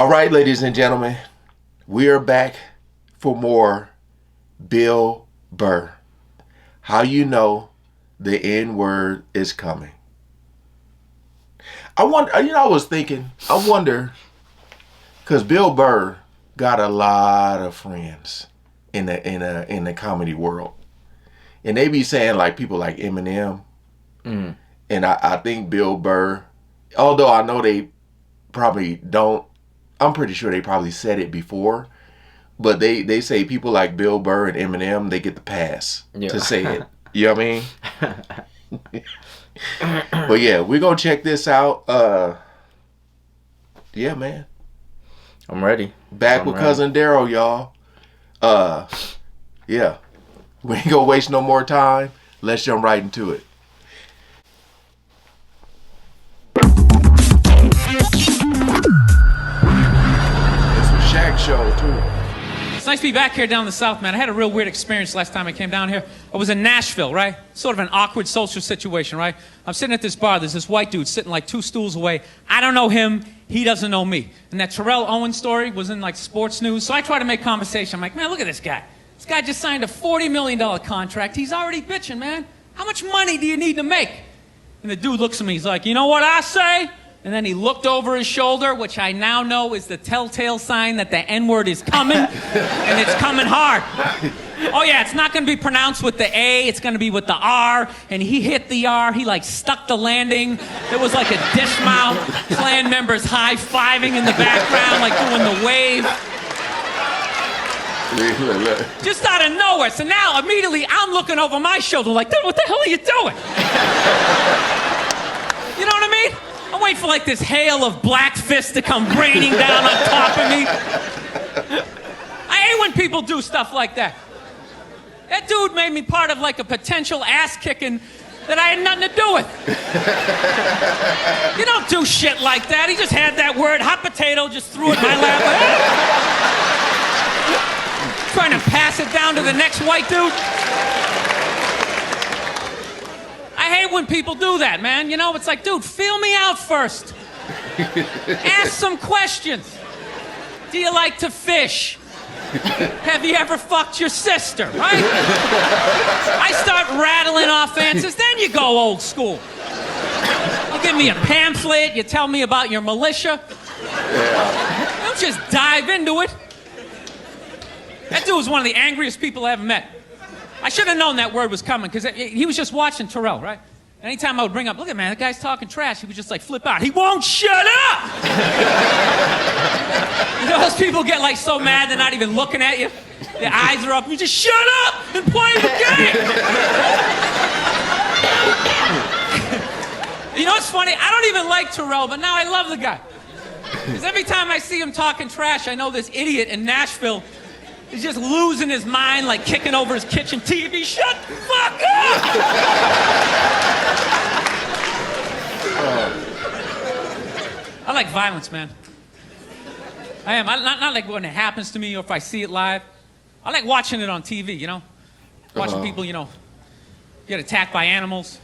All right, ladies and gentlemen, we are back for more Bill Burr. How you know the N-word is coming. I wonder, because Bill Burr got a lot of friends in the comedy world. And they be saying like people like Eminem. And I think Bill Burr, although I know they probably don't, I'm pretty sure they probably said it before, but they say people like Bill Burr and Eminem, they get the pass to say it. You know what I mean? But yeah, we're going to check this out. Yeah, man. I'm ready. Back with Cousin Daryl, y'all. Yeah. We ain't going to waste no more time. Let's jump right into it. Shaq show too. It's nice to be back here down in the South, man. I had a real weird experience last time I came down here. I was in Nashville, right? Sort of an awkward social situation, right? I'm sitting at this bar. There's this white dude sitting like 2 stools away. I don't know him. He doesn't know me. And that Terrell Owens story was in like sports news. So I try to make conversation. I'm like, man, look at this guy. This guy just signed a $40 million contract. He's already bitching, man. How much money do you need to make? And the dude looks at me. He's like, you know what I say? And then he looked over his shoulder, which I now know is the telltale sign that the N-word is coming, and it's coming hard. Oh yeah, it's not going to be pronounced with the A, it's going to be with the R, and he hit the R, he like stuck the landing. There was like a dismount, Klan members high-fiving in the background, like doing the wave. Just out of nowhere. So now, immediately, I'm looking over my shoulder like, dude, what the hell are you doing? You know what I mean? I'm waiting for like this hail of black fists to come raining down on top of me. I hate when people do stuff like that. That dude made me part of like a potential ass kicking that I had nothing to do with. You don't do shit like that. He just had that word, hot potato, just threw it in my lap. Trying to pass it down to the next white dude. I hate when people do that, man. You know, it's like, dude, feel me out first. Ask some questions. Do you like to fish? Have you ever fucked your sister, right? I start rattling off answers, then you go old school. You give me a pamphlet, you tell me about your militia. Don't just dive into it. That dude was one of the angriest people I ever met. I should have known that word was coming, because he was just watching Terrell, right? Anytime I would bring up, look at man, that guy's talking trash, he would just like flip out. He won't shut up! You know, those people get like so mad they're not even looking at you. Their eyes are up, you just shut up and play the game! You know what's funny? I don't even like Terrell, but now I love the guy. Because every time I see him talking trash, I know this idiot in Nashville he's just losing his mind, like kicking over his kitchen TV. Shut the fuck up! I like violence, man. I am. Not like when it happens to me or if I see it live. I like watching it on TV, you know? Watching people, you know, get attacked by animals.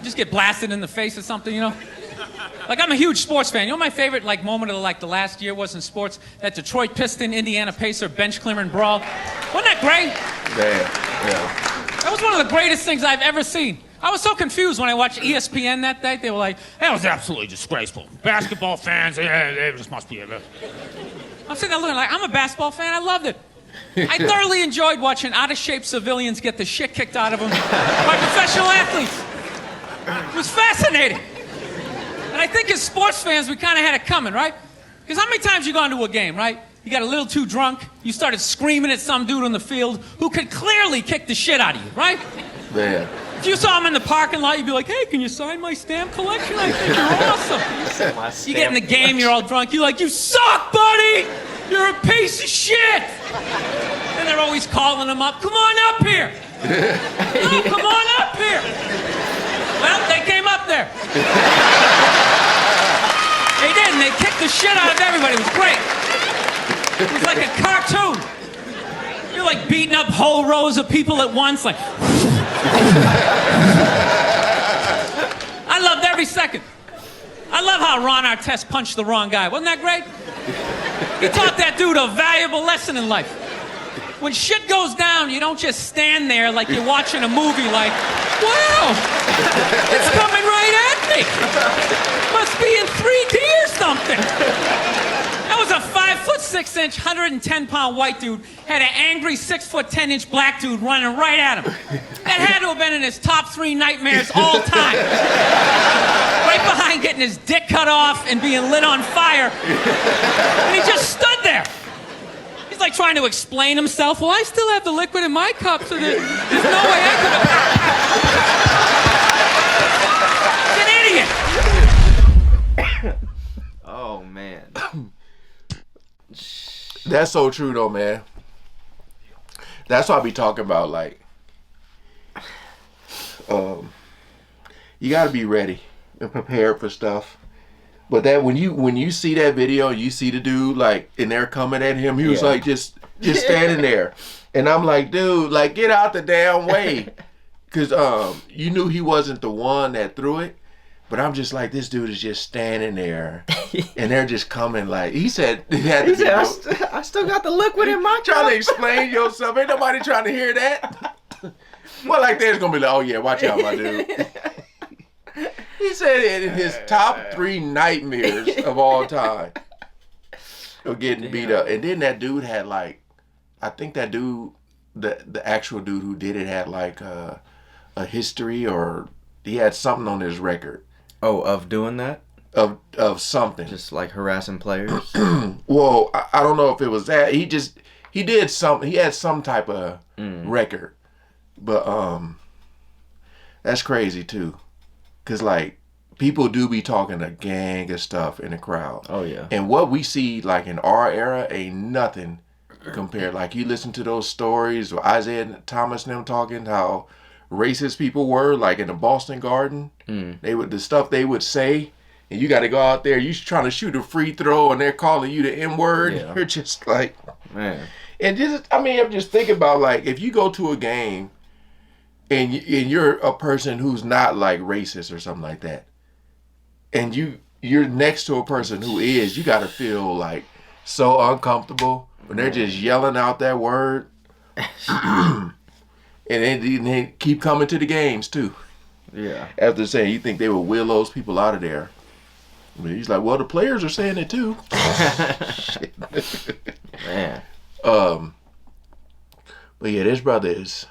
Just get blasted in the face or something, you know? Like, I'm a huge sports fan. You know my favorite, like, moment of, like, the last year was in sports? That Detroit Piston, Indiana Pacer bench clearing brawl. Wasn't that great? Yeah. That was one of the greatest things I've ever seen. I was so confused when I watched ESPN that day. They were like, that was absolutely disgraceful. Basketball fans, they just must be... I'm sitting there looking like, I'm a basketball fan. I loved it. I thoroughly enjoyed watching out-of-shape civilians get the shit kicked out of them by professional athletes. It was fascinating. And I think as sports fans, we kind of had it coming, right? Because how many times you gone to a game, right? You got a little too drunk, you started screaming at some dude on the field who could clearly kick the shit out of you, right? Yeah. If you saw him in the parking lot, you'd be like, hey, can you sign my stamp collection? I think you're awesome. You get in the game, you're all drunk, you're like, you suck, buddy! You're a piece of shit! And they're always calling him up, come on up here! No, come on up here! Well, they came up there. They did, and they kicked the shit out of everybody. It was great. It was like a cartoon. You're like beating up whole rows of people at once, like... I loved every second. I I love how Ron Artest punched the wrong guy. Wasn't that great? He taught that dude a valuable lesson in life. When shit goes down, you don't just stand there like you're watching a movie like, wow, it's coming right at me. Must be in 3D or something. That was a 5'6", 110-pound white dude, had an angry 6'10" black dude running right at him. That had to have been in his top 3 nightmares all time. Right behind getting his dick cut off and being lit on fire. And he just stood there. He's like trying to explain himself. Well, I still have the liquid in my cup, so there's no way I could have... He's an idiot. Oh, man. That's so true, though, man. That's what I be talking about. Like, you got to be ready and prepared for stuff. But that when you see that video, you see the dude like, and they're coming at him. He was like just standing there, and I'm like, dude, like get out the damn way, cause you knew he wasn't the one that threw it. But I'm just like, this dude is just standing there, and they're just coming like he said. I still got the liquid in my trying to explain yourself. Ain't nobody trying to hear that. Well, like they're gonna be like, oh yeah, watch out, my dude. He said in his top 3 nightmares of all time of getting beat up. And then that dude had like, I think that dude, the actual dude who did it had like a history, or he had something on his record. Oh, of doing that? Of something. Just like harassing players? Well, I don't know if it was that. He did something. He had some type of record. But that's crazy too. Cause like people do be talking a gang of stuff in the crowd. Oh yeah. And what we see like in our era ain't nothing compared. Like you listen to those stories of Isaiah Thomas and them talking how racist people were, like in the Boston Garden. The stuff they would say, and you got to go out there. You trying to shoot a free throw, and they're calling you the N-word. Yeah. You're just like, man. And just I'm just thinking about like if you go to a game. And you're a person who's not like racist or something like that, and you're next to a person who is, you got to feel like so uncomfortable when they're just yelling out that word, and they keep coming to the games too. Yeah. After saying you think they would wheel those people out of there, I mean, he's like, well, the players are saying it too. Man. But yeah, this brother is.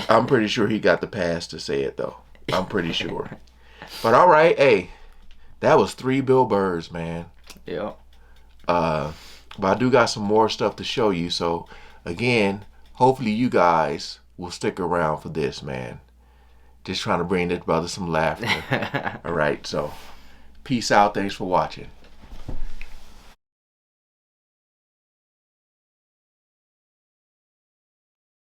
I'm pretty sure he got the pass to say it, though. I'm pretty sure. But all right, hey, that was 3 Bill Burrs, man. Yeah. But I do got some more stuff to show you. So, again, hopefully you guys will stick around for this, man. Just trying to bring this brother some laughter. All right, so peace out. Thanks for watching.